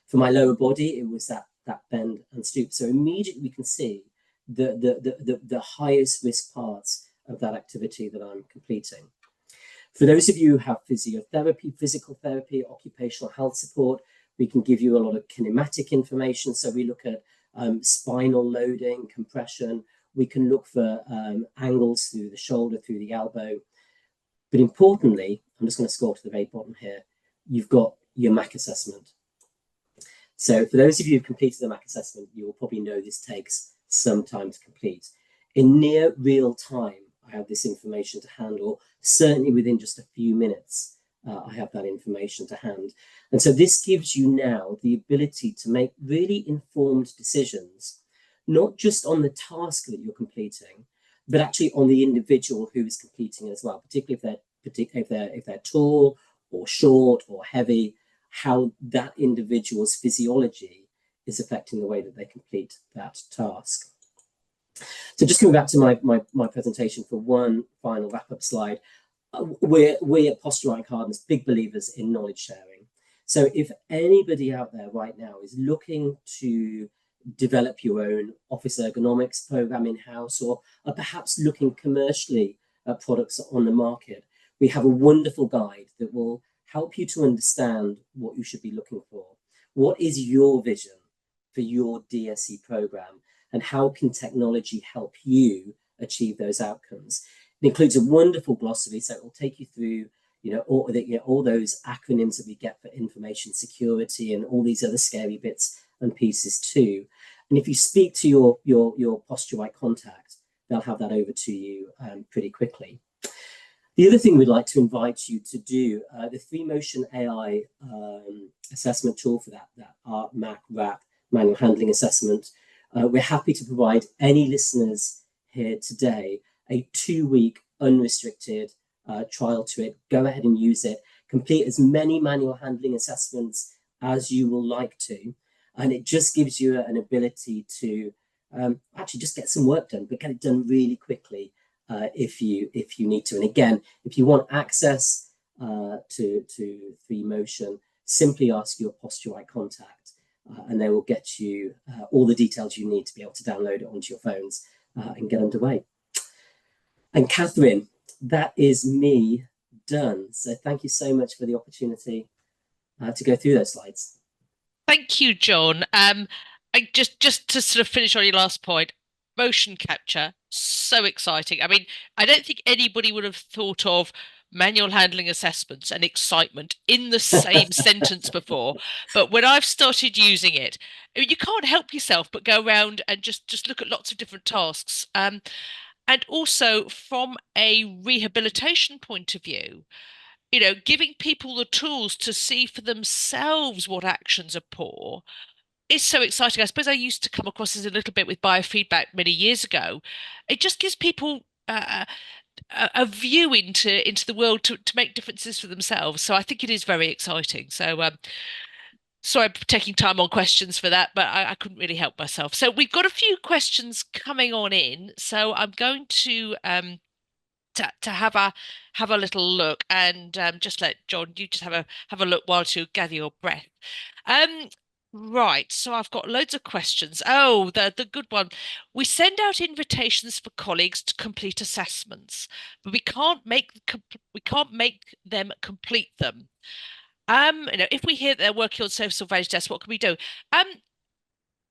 For my lower body, it was that bend and stoop. So immediately we can see the highest risk parts of that activity that I'm completing. For those of you who have physiotherapy, physical therapy, occupational health support, we can give you a lot of kinematic information. So we look at spinal loading, compression. We can look for angles through the shoulder, through the elbow. But importantly, I'm just going to scroll to the very bottom here, you've got your MAC assessment. So for those of you who've completed the MAC assessment, you will probably know this takes some time to complete. In near real time, I have this information to hand, or certainly within just a few minutes, I have that information to hand. And so this gives you now the ability to make really informed decisions, not just on the task that you're completing, but actually on the individual who is completing it as well, particularly if they're tall or short or heavy, how that individual's physiology is affecting the way that they complete that task. So just coming back to my presentation for one final wrap-up slide, we at Posturite Cardinus big believers in knowledge sharing. So if anybody out there right now is looking to develop your own office ergonomics program in-house, or are perhaps looking commercially at products on the market, we have a wonderful guide that will help you to understand what you should be looking for. What is your vision for your DSE program, and how can technology help you achieve those outcomes? It includes a wonderful glossary, so it will take you through all those acronyms that we get for information security and all these other scary bits and pieces too. And if you speak to your Posturite contact, they'll have that over to you pretty quickly. The other thing we'd like to invite you to do, the 3Motion AI assessment tool for that ART, MAC, RAP, manual handling assessment. We're happy to provide any listeners here today a 2-week unrestricted trial to it. Go ahead and use it. Complete as many manual handling assessments as you will like to. And it just gives you an ability to actually just get some work done, but get it done really quickly if you need to. And again, if you want access to 3Motion, simply ask your Posturite contact and they will get you all the details you need to be able to download it onto your phones and get underway. And Katharine, that is me done. So thank you so much for the opportunity to go through those slides. Thank you, Jon. I just to sort of finish on your last point, motion capture, so exciting. I mean, I don't think anybody would have thought of manual handling assessments and excitement in the same sentence before. But when I've started using it, I mean, you can't help yourself but go around and just look at lots of different tasks. And also from a rehabilitation point of view, giving people the tools to see for themselves what actions are poor is so exciting. I suppose I used to come across as a little bit with biofeedback many years ago. It just gives people a view into the world to make differences for themselves. So I think it is very exciting. So sorry for taking time on questions for that, but I couldn't really help myself. So we've got a few questions coming on in. So I'm going to have a little look and just let Jon, you just have a look while you gather your breath. Right, so I've got loads of questions. Oh, the good one. We send out invitations for colleagues to complete assessments, but we can't make them complete them. If we hear they're working on social value tests, what can we do?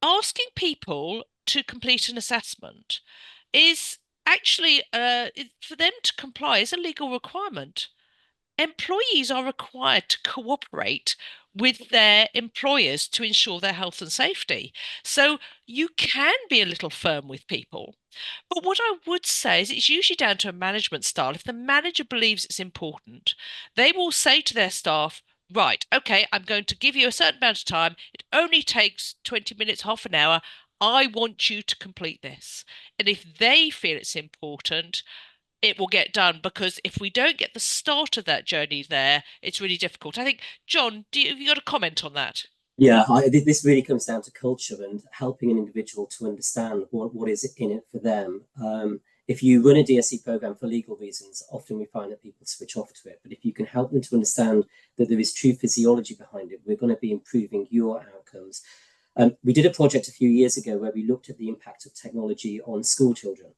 Asking people to complete an assessment is actually for them to comply is a legal requirement. Employees are required to cooperate with their employers to ensure their health and safety. So you can be a little firm with people. But what I would say is it's usually down to a management style. If the manager believes it's important, they will say to their staff, right, okay, I'm going to give you a certain amount of time. It only takes 20 minutes, half an hour. I want you to complete this. And if they feel it's important, it will get done, because if we don't get the start of that journey there, it's really difficult. I think, Jon, have you got a comment on that? Yeah, this really comes down to culture and helping an individual to understand what is in it for them. If you run a DSE program for legal reasons, often we find that people switch off to it. But if you can help them to understand that there is true physiology behind it, we're going to be improving your outcomes. We did a project a few years ago where we looked at the impact of technology on school children,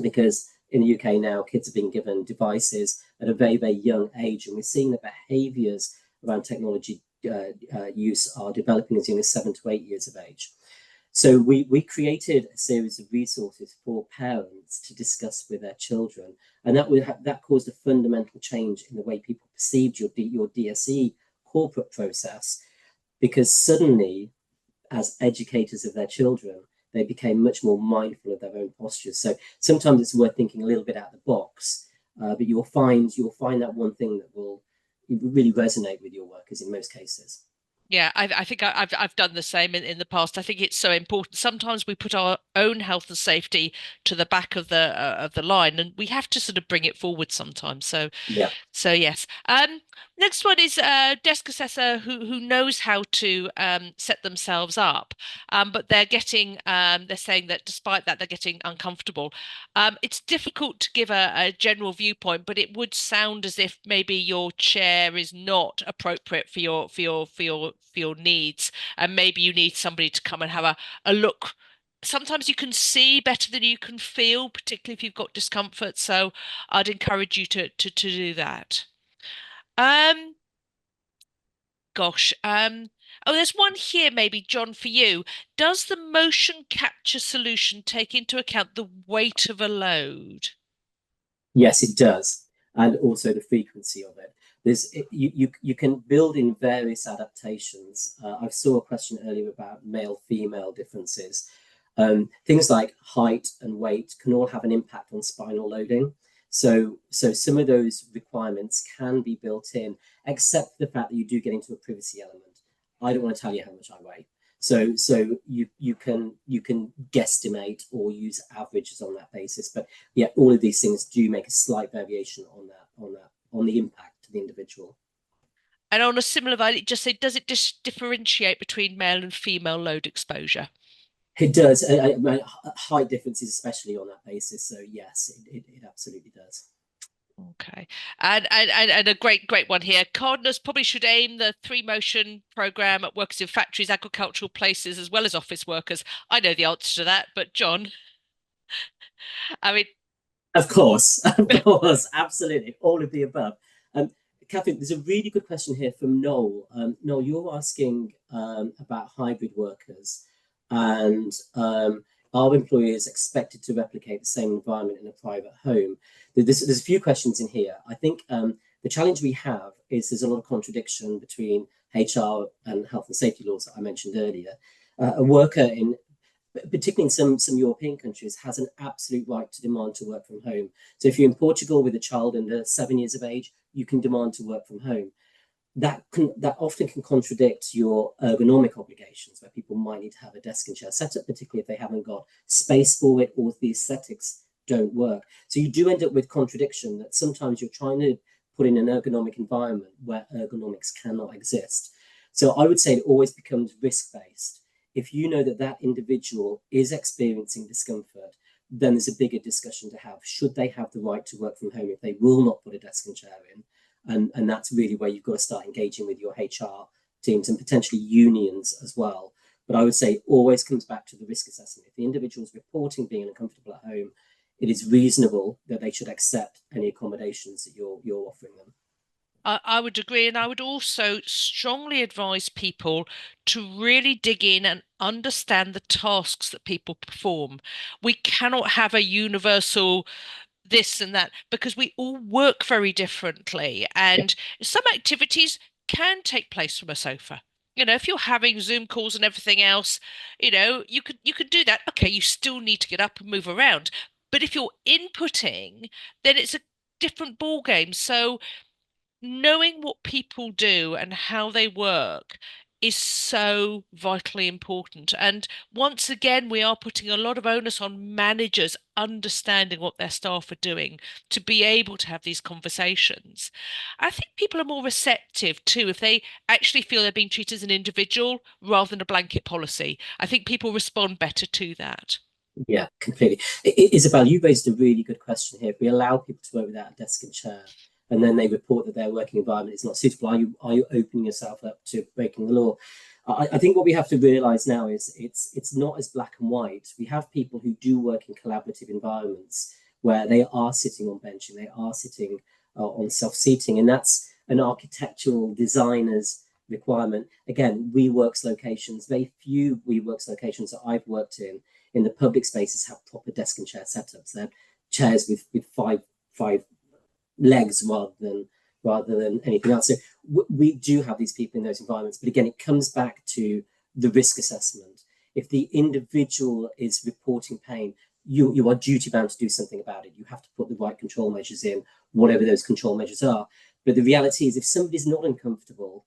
because in the UK now, kids are being given devices at a very, very young age, and we're seeing the behaviours around technology use are developing as young as 7 to 8 years of age. So we created a series of resources for parents to discuss with their children, and that caused a fundamental change in the way people perceived your DSE corporate process, because suddenly, as educators of their children, they became much more mindful of their own postures. So sometimes it's worth thinking a little bit out of the box, but you'll find that one thing that will really resonate with your workers in most cases. Yeah, I think I've done the same in the past. I think it's so important. Sometimes we put our own health and safety to the back of the line, and we have to sort of bring it forward sometimes. Yeah. So yes. Next one is a desk assessor who knows how to set themselves up, but they're saying that despite that they're getting uncomfortable. It's difficult to give a general viewpoint, but it would sound as if maybe your chair is not appropriate for your needs, and maybe you need somebody to come and have a look. Sometimes you can see better than you can feel, particularly if you've got discomfort. So I'd encourage you to do that. Um, oh, there's one here, maybe, Jon, for you. Does the motion capture solution take into account the weight of a load? Yes, it does. and also the frequency of it. You can build in various adaptations. I saw a question earlier about male-female differences. Things like height and weight can all have an impact on spinal loading. So some of those requirements can be built in, except the fact that you do get into a privacy element. I don't want to tell you how much I weigh. So you can guesstimate or use averages on that basis. But yeah, all of these things do make a slight variation on the impact to the individual. And on a similar vein, it just say, does it differentiate between male and female load exposure? It does. Height differences, especially on that basis. So yes, it absolutely does. Okay. And a great one here. Cardinus probably should aim the three motion program at workers in factories, agricultural places, as well as office workers. I know the answer to that, but Jon, I mean, Of course, absolutely, all of the above. Katharine, there's a really good question here from Noel. Noel, you're asking about hybrid workers and are employers expected to replicate the same environment in a private home? There's a few questions in here. I think the challenge we have is there's a lot of contradiction between HR and health and safety laws that I mentioned earlier. A worker in particularly in some European countries, has an absolute right to demand to work from home. So if you're in Portugal with a child under 7 years of age, you can demand to work from home. That often can contradict your ergonomic obligations, where people might need to have a desk and chair setup, particularly if they haven't got space for it or if the aesthetics don't work. So you do end up with contradiction that sometimes you're trying to put in an ergonomic environment where ergonomics cannot exist. So I would say it always becomes risk-based. If you know that that individual is experiencing discomfort, then there's a bigger discussion to have. Should they have the right to work from home if they will not put a desk and chair in? And that's really where you've got to start engaging with your HR teams and potentially unions as well. But I would say it always comes back to the risk assessment. If the individual is reporting being uncomfortable at home, it is reasonable that they should accept any accommodations that you're offering them. I would agree, and I would also strongly advise people to really dig in and understand the tasks that people perform. We cannot have a universal this and that because we all work very differently, Yeah, and some activities can take place from a sofa. If you're having Zoom calls and everything else, you could do that. Okay, you still need to get up and move around, but if you're inputting, then it's a different ball game. So knowing what people do and how they work is so vitally important. And once again, we are putting a lot of onus on managers understanding what their staff are doing to be able to have these conversations. I think people are more receptive too if they actually feel they're being treated as an individual rather than a blanket policy. I think people respond better to that. yeah, completely. Isabel, you raised a really good question here. If we allow people to work without a desk and chair, and then they report that their working environment is not suitable, are you opening yourself up to breaking the law? I think what we have to realise now is it's not as black and white. We have people who do work in collaborative environments where they are sitting on benching, they are sitting on self-seating, and that's an architectural designer's requirement. Again, WeWorks locations, very few WeWorks locations that I've worked in the public spaces have proper desk and chair setups. They're chairs with five legs rather than anything else. So we do have these people in those environments, but again, it comes back to the risk assessment. If the individual is reporting pain, you are duty bound to do something about it. You have to put the right control measures in, whatever those control measures are. But the reality is, if somebody's not uncomfortable,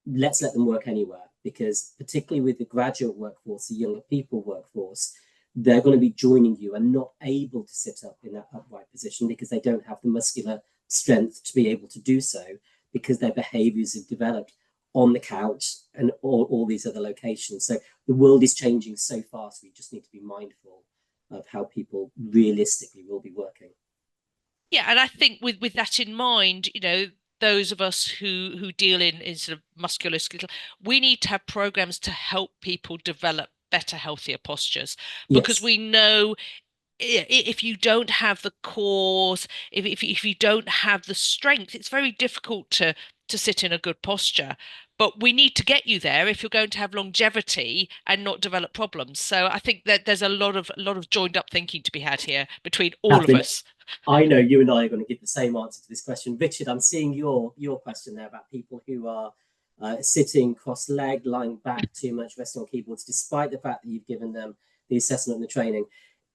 let's let them work anywhere, because particularly with the graduate workforce, the younger people workforce, they're going to be joining you and not able to sit up in that upright position because they don't have the muscular strength to be able to do so, because their behaviors have developed on the couch and all these other locations. So the world is changing so fast. We just need to be mindful of how people realistically will be working. Yeah, and I think with that in mind, those of us who deal in sort of musculoskeletal, we need to have programs to help people develop better, healthier postures because Yes, we know if you don't have the cores, if you don't have the strength, it's very difficult to sit in a good posture. But we need to get you there if you're going to have longevity and not develop problems. So I think that there's a lot of joined up thinking to be had here between all of Catherine, us. I know you and I are going to give the same answer to this question. Richard, I'm seeing your question there about people who are sitting cross-legged, lying back too much, resting on keyboards, despite the fact that you've given them the assessment and the training.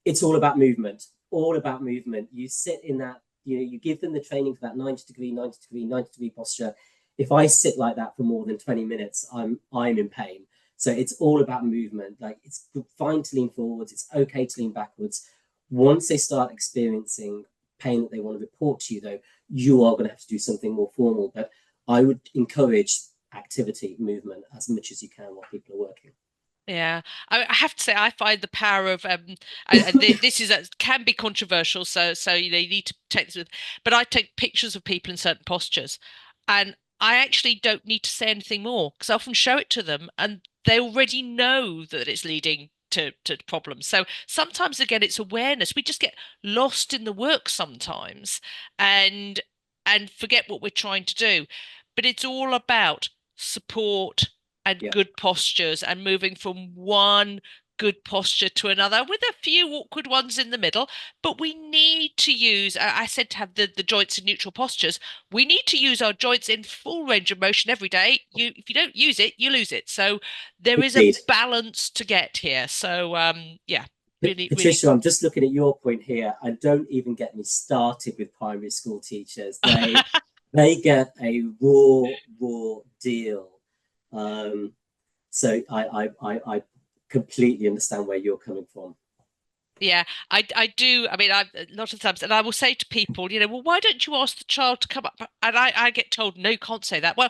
It's all about movement, all about movement. You sit in that, you give them the training for that 90 degree, 90 degree, 90 degree posture. If I sit like that for more than 20 minutes, I'm in pain. So it's all about movement. Like, it's fine to lean forwards, it's okay to lean backwards. Once they start experiencing pain that they want to report to you, though, you are going to have to do something more formal. But I would encourage activity, movement as much as you can while people are working. Yeah, I have to say I find the power of this is can be controversial, so you know you need to take this with, but I take pictures of people in certain postures, and I actually don't need to say anything more because I often show it to them, and they already know that it's leading to problems. So sometimes again, it's awareness. We just get lost in the work sometimes, and and forget what we're trying to do, but it's all about support and Yeah, good postures and moving from one good posture to another with a few awkward ones in the middle. But we need to use, I said to have the joints in neutral postures. We need to use our joints in full range of motion every day. If you don't use it, you lose it. So there is a indeed. balance to get here. So yeah, really, really Patricia, I'm important. just looking at your point here. I don't even get me started with primary school teachers. They get a raw deal. Um, so I completely understand where you're coming from. Yeah, I do. I mean, a lot of times, and I will say to people, you know, well, why don't you ask the child to come up? And I get told, no, you can't say that. Well,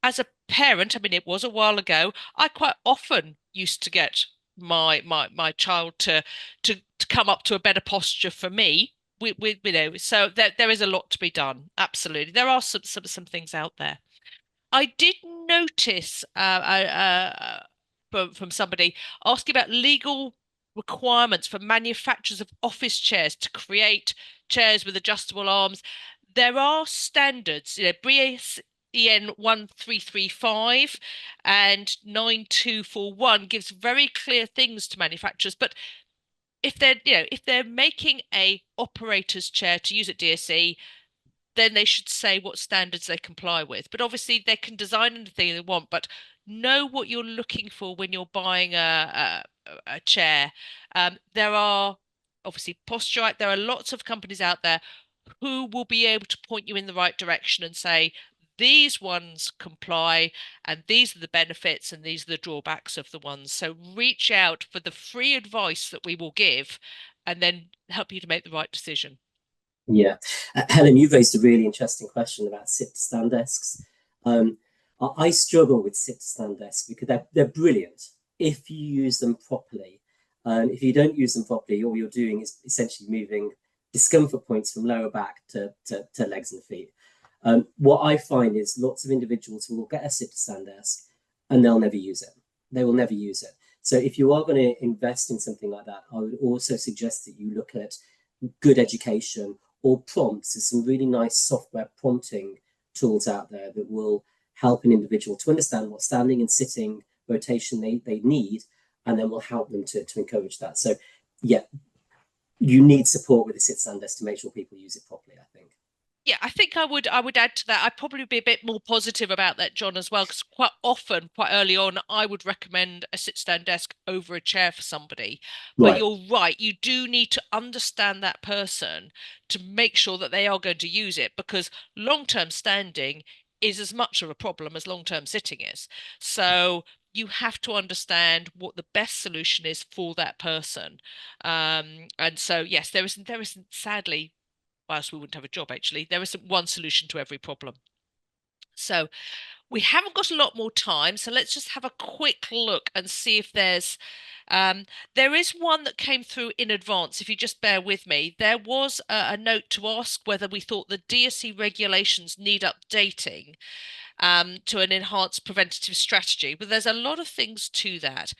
as a parent, I mean, it was a while ago. I quite often used to get my child to come up to a better posture for me. You know, so there is a lot to be done. Absolutely, there are some things out there. I did notice from somebody asking about legal requirements for manufacturers of office chairs to create chairs with adjustable arms. There are standards, you know, BSEN 1335 and 9241 gives very clear things to manufacturers, but if they're making a operator's chair to use at DSE, then they should say what standards they comply with. But obviously, they can design anything they want, but know what you're looking for when you're buying a chair. There are obviously Posturite. There are lots of companies out there who will be able to point you in the right direction and say, these ones comply, and these are the benefits, and these are the drawbacks of the ones. So reach out for the free advice that we will give, and then help you to make the right decision. Yeah. Helen, you've raised a really interesting question about sit to stand desks. Um, I struggle with sit to stand desks because they're brilliant if you use them properly. If you don't use them properly, all you're doing is essentially moving discomfort points from lower back to legs and feet. What I find is lots of individuals will get a sit to stand desk and they'll never use it. They will never use it. So if you are going to invest in something like that, I would also suggest that you look at good education or prompts. There's some really nice software prompting tools out there that will help an individual to understand what standing and sitting rotation they need, and then will help them to encourage that. So, yeah, you need support with the sit stand desk to make sure people use it properly, I think. Yeah, I think I would add to that. I'd probably be a bit more positive about that, John, as well, because quite often, quite early on, I would recommend a sit-stand desk over a chair for somebody. But Right. you're right, you do need to understand that person to make sure that they are going to use it, because long-term standing is as much of a problem as long-term sitting is. So you have to understand what the best solution is for that person. And so yes, there isn't sadly, or else we wouldn't have a job actually. There isn't one solution to every problem. So we haven't got a lot more time, so let's just have a quick look and see if um, there is one that came through in advance. If you just bear with me, there was a note to ask whether we thought the DSE regulations need updating to an enhanced preventative strategy. But there's a lot of things to that.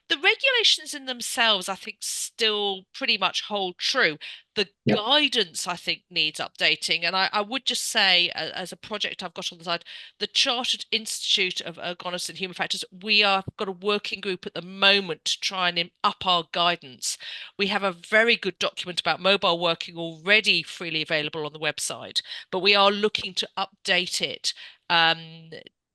The regulations in themselves, I think, still pretty much hold true. The Yep. guidance, I think, needs updating. And I would just say, as a project I've got on the side, the Chartered Institute of Ergonomics and Human Factors, we have got a working group at the moment to try and up our guidance. We have a very good document about mobile working already freely available on the website, but we are looking to update it.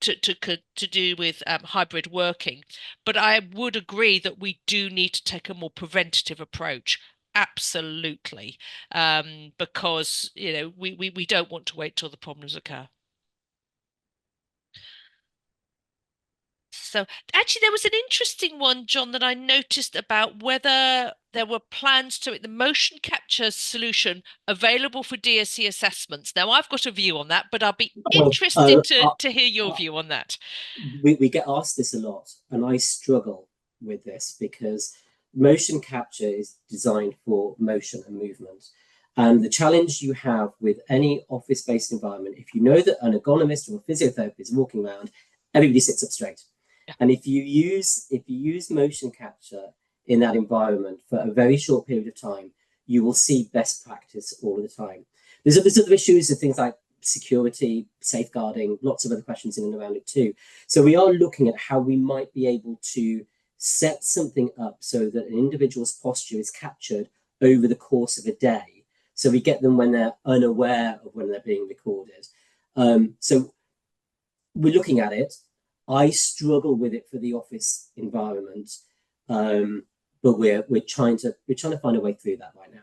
To do with hybrid working. But I would agree that we do need to take a more preventative approach. Absolutely. Because, we don't want to wait till the problems occur. So actually, there was an interesting one, John, that I noticed about whether there were plans to make the motion capture solution available for DSE assessments. Now, I've got a view on that, but I'll be Well, interested to hear your view on that. we get asked this a lot, and I struggle with this because motion capture is designed for motion and movement. And the challenge you have with any office-based environment, if you know that an ergonomist or a physiotherapist is walking around, everybody sits up straight. Yeah. And if you use motion capture in that environment for a very short period of time, you will see best practice all the time. There's other issues of things like security, safeguarding, lots of other questions in and around it too. So we are looking at how we might be able to set something up so that an individual's posture is captured over the course of a day. So we get them when they're unaware of when they're being recorded. So we're looking at it. I struggle with it for the office environment, but we're trying to find a way through that right now.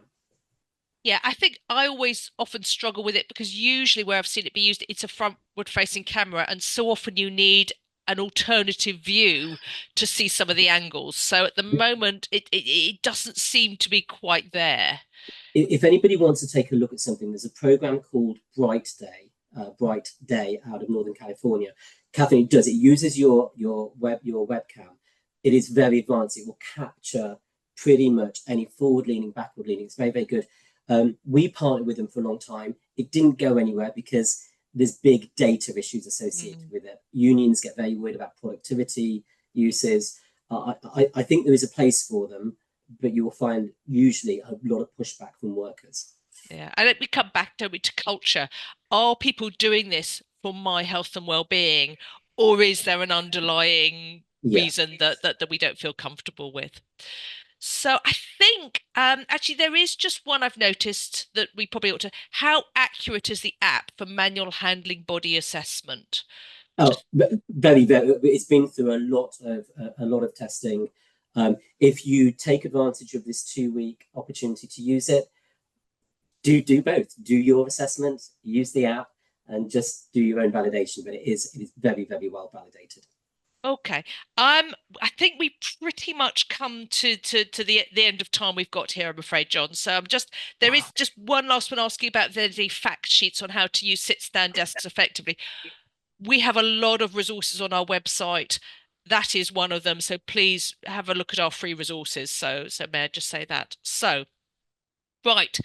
Yeah, I think I always often struggle with it because usually where I've seen it be used, it's a frontward facing camera, and so often you need an alternative view to see some of the angles. So at the moment, it doesn't seem to be quite there. If anybody wants to take a look at something, there's a program called Bright Day out of Northern California. Katharine does it uses your webcam. It is very advanced. It will capture pretty much any forward leaning, backward leaning. It's very, very good. We partnered with them for a long time. It didn't go anywhere because there's big data issues associated with it. Unions get very worried about productivity uses. I think there is a place for them, but you will find usually a lot of pushback from workers. Yeah, and let me come back, don't we, to culture. Are people doing this for my health and well-being, or is there an underlying Yeah. reason that we don't feel comfortable with? So I think actually there is just one I've noticed that we probably ought to. How accurate is the app for manual handling body assessment? Oh, Just very, very. It's been through a lot of testing. If you take advantage of this 2 week opportunity to use it, do both. Do your assessment, use the app, and just do your own validation. But it is very, very well validated. okay. I think we pretty much come to the end of time we've got here, I'm afraid, John. So there is just one last one asking about the fact sheets on how to use sit stand desks effectively. We have a lot of resources on our website. That is one of them. So please have a look at our free resources. So may I just say that? So, right.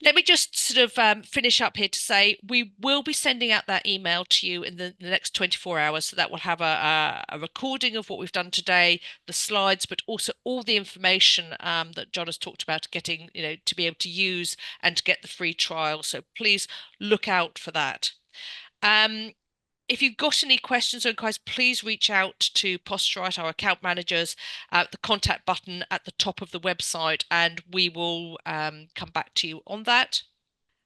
Let me just sort of finish up here to say we will be sending out that email to you in the next 24 hours. So that will have a recording of what we've done today, the slides, but also all the information that John has talked about getting, to be able to use and to get the free trial. So please look out for that. If you've got any questions or inquiries, please reach out to Posturite, our account managers, the contact button at the top of the website, and we will come back to you on that.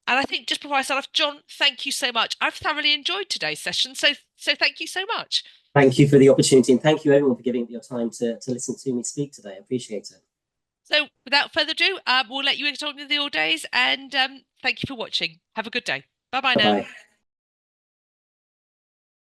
And I think just before I start off, John, thank you so much. I've thoroughly enjoyed today's session, so thank you so much. Thank you for the opportunity, and thank you everyone for giving your time to listen to me speak today. I appreciate it. So without further ado, we'll let you get on with your days, and thank you for watching. Have a good day. Bye bye Bye now. bye.